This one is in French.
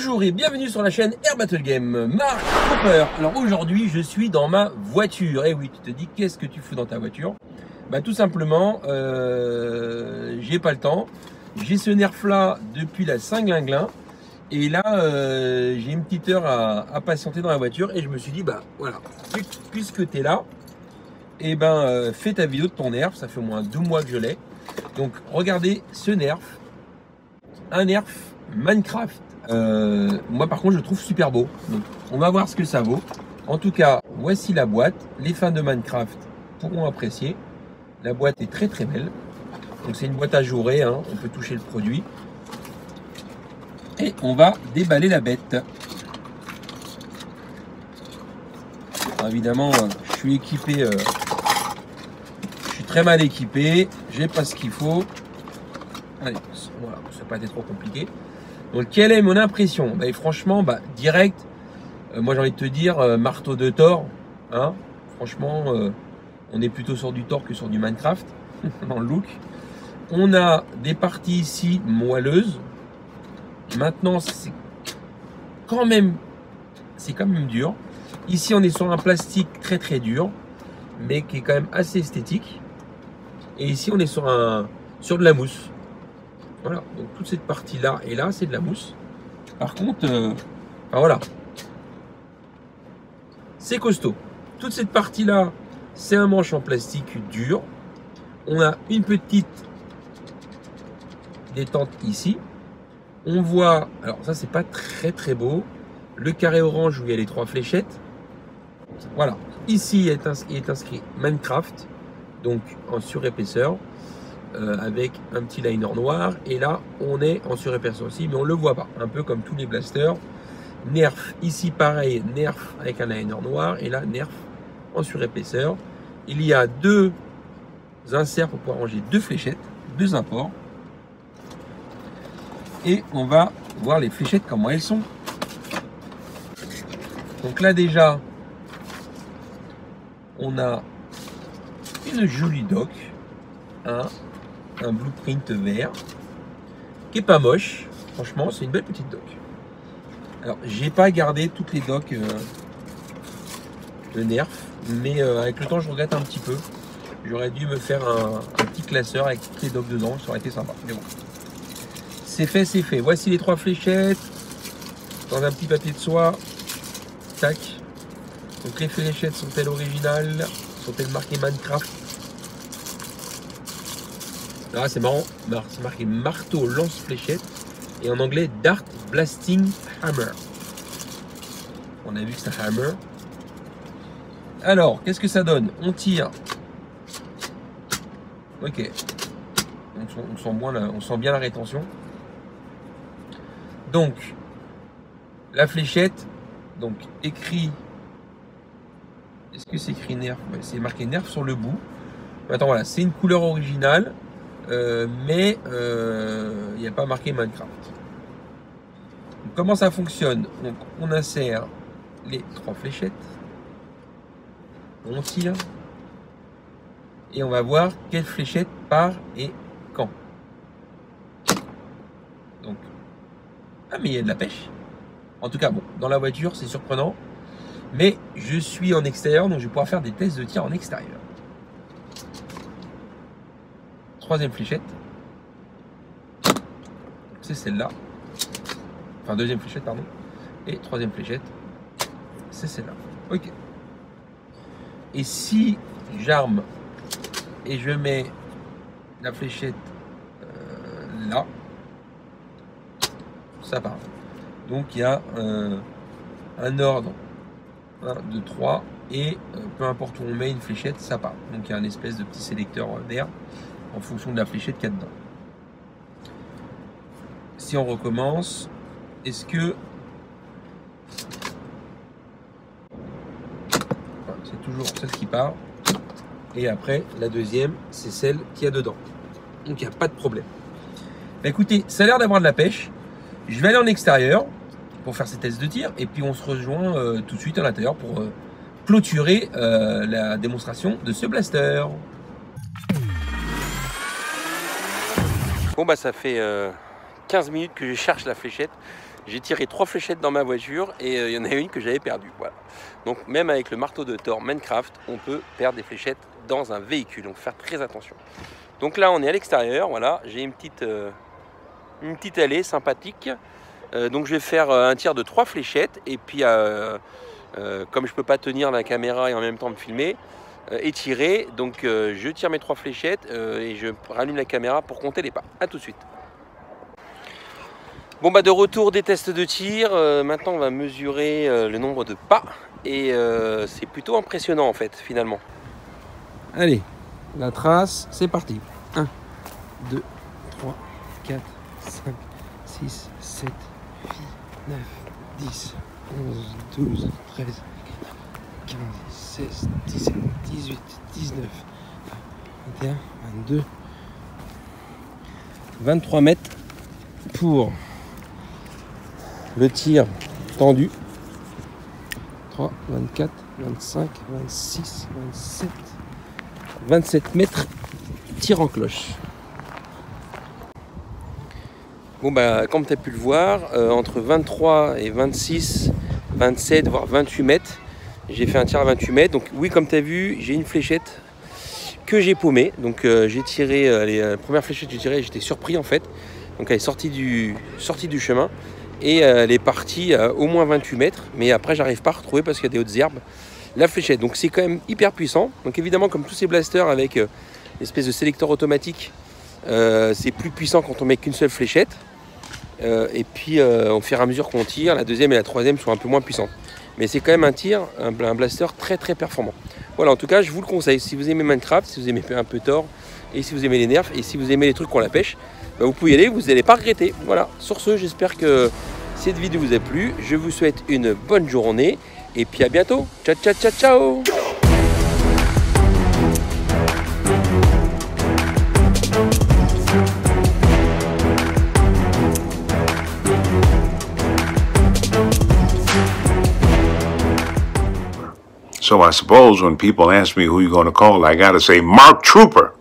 Bonjour et bienvenue sur la chaîne Air Battle Game, Marc Cooper. Alors aujourd'hui je suis dans ma voiture. Et oui, tu te dis qu'est-ce que tu fous dans ta voiture? Bah tout simplement, j'ai pas le temps. J'ai ce nerf là depuis la Saint-Glinglin. Et là j'ai une petite heure à patienter dans la voiture. Et je me suis dit, bah voilà, puisque tu es là, et ben fais ta vidéo de ton nerf. Ça fait au moins 2 mois que je l'ai. Donc regardez ce nerf. Un nerf Minecraft. Moi par contre je le trouve super beau, donc on va voir ce que ça vaut. En tout cas voici la boîte, les fans de Minecraft pourront apprécier. La boîte est très très belle, donc c'est une boîte ajourée, hein. On peut toucher le produit et on va déballer la bête. Alors, évidemment je suis équipé, je suis très mal équipé, j'ai pas ce qu'il faut. Allez, voilà, ça n'a pas été trop compliqué. Donc quelle est mon impression? Bah, franchement, direct, moi j'ai envie de te dire, marteau de Thor, hein. Franchement, on est plutôt sur du Thor que sur du Minecraft, dans le look. On a des parties ici moelleuses. Maintenant, c'est quand même dur. Ici, on est sur un plastique très très dur, mais qui est quand même assez esthétique. Et ici, on est sur de la mousse. Voilà, donc toute cette partie là et là c'est de la mousse. Par contre, voilà, c'est costaud. Toute cette partie là c'est un manche en plastique dur. On a une petite détente ici. On voit, alors ça c'est pas très très beau, le carré orange où il y a les 3 fléchettes. Voilà, ici il est inscrit Minecraft, donc en surépaisseur. Avec un petit liner noir, et là on est en surépaisseur aussi, mais on le voit pas, un peu comme tous les blasters. Nerf ici pareil, nerf avec un liner noir, et là nerf en surépaisseur. Il y a 2 inserts pour pouvoir ranger 2 fléchettes, 2 imports, et on va voir les fléchettes comment elles sont. Donc là déjà on a une jolie dock, un blueprint vert qui est pas moche, franchement c'est une belle petite dock. Alors j'ai pas gardé toutes les docks de nerf, mais avec le temps je regrette un petit peu. J'aurais dû me faire un petit classeur avec toutes les docks dedans, ça aurait été sympa, mais bon, c'est fait, c'est fait. Voici les 3 fléchettes dans un petit papier de soie, tac. Donc les fléchettes sont-elles originales, sont-elles marquées Minecraft? Ah, c'est marrant, c'est marqué marteau lance-fléchette et en anglais Dart Blasting Hammer. On a vu que c'est un hammer. Alors, qu'est-ce que ça donne? On tire. Ok. On sent bien la rétention. Donc, la fléchette, donc écrit. Est-ce que c'est écrit nerf? Ouais, c'est marqué nerf sur le bout. Attends, voilà, c'est une couleur originale. Mais il n'y a pas marqué Minecraft. Donc, comment ça fonctionne? Donc on insère les 3 fléchettes, on tire et on va voir quelle fléchette part et quand. Donc mais il y a de la pêche. En tout cas bon, dans la voiture c'est surprenant, mais je suis en extérieur donc je vais pouvoir faire des tests de tir en extérieur. 3e fléchette, c'est celle-là, enfin 2e fléchette pardon, et 3e fléchette, c'est celle-là. Ok. Et si j'arme et je mets la fléchette là, ça part. Donc il y a un ordre 1, 2, 3 et peu importe où on met une fléchette, ça part. Donc il y a un espèce de petit sélecteur d'air en fonction de la fléchette qu'il y a dedans. Si on recommence, est-ce que c'est toujours celle qui part et après la deuxième c'est celle qu'il y a dedans, donc il n'y a pas de problème. Écoutez, ça a l'air d'avoir de la pêche. Je vais aller en extérieur pour faire ces tests de tir et puis on se rejoint tout de suite à l'intérieur pour clôturer la démonstration de ce blaster. Bon ça fait 15 minutes que je cherche la fléchette. J'ai tiré 3 fléchettes dans ma voiture et il y en a une que j'avais perdue. Voilà. Donc même avec le marteau de Thor Minecraft, on peut perdre des fléchettes dans un véhicule. Donc faire très attention. Donc là on est à l'extérieur, voilà, j'ai une petite allée sympathique. Donc je vais faire un tir de 3 fléchettes et puis comme je peux pas tenir la caméra et en même temps me filmer et tirer, donc je tire mes 3 fléchettes et je rallume la caméra pour compter les pas. A tout de suite. Bon bah de retour des tests de tir, maintenant on va mesurer le nombre de pas et c'est plutôt impressionnant en fait finalement. Allez, la trace, c'est parti. 1, 2, 3, 4, 5, 6, 7, 8, 9, 10, 11, 12, 13, 15, 16, 17, 18, 19, 21, 22, 23 mètres pour le tir tendu. 3, 24, 25, 26, 27, 27 mètres tir en cloche. Bon bah comme tu as pu le voir, entre 23 et 26, 27 voire 28 mètres, j'ai fait un tir à 28 mètres. Donc oui, comme tu as vu, j'ai une fléchette que j'ai paumée. Donc j'ai tiré, la première fléchette que j'ai tirée, j'étais surpris en fait. Donc elle est sortie du chemin et elle est partie à au moins 28 mètres. Mais après j'arrive pas à retrouver parce qu'il y a des hautes herbes la fléchette. Donc c'est quand même hyper puissant. Donc évidemment comme tous ces blasters avec l'espèce de sélecteur automatique, c'est plus puissant quand on met qu'une seule fléchette. Et puis au fur et à mesure qu'on tire, la deuxième et la troisième sont un peu moins puissantes. Mais c'est quand même un blaster très très performant. Voilà, en tout cas je vous le conseille. Si vous aimez Minecraft, si vous aimez un peu Thor, et si vous aimez les nerfs, et si vous aimez les trucs qu'on la pêche, bah vous pouvez y aller, vous n'allez pas regretter. Voilà, sur ce, j'espère que cette vidéo vous a plu. Je vous souhaite une bonne journée et puis à bientôt. Ciao ciao ciao ciao. So I suppose when people ask me who you're going to call, I got to say Mark Trooper.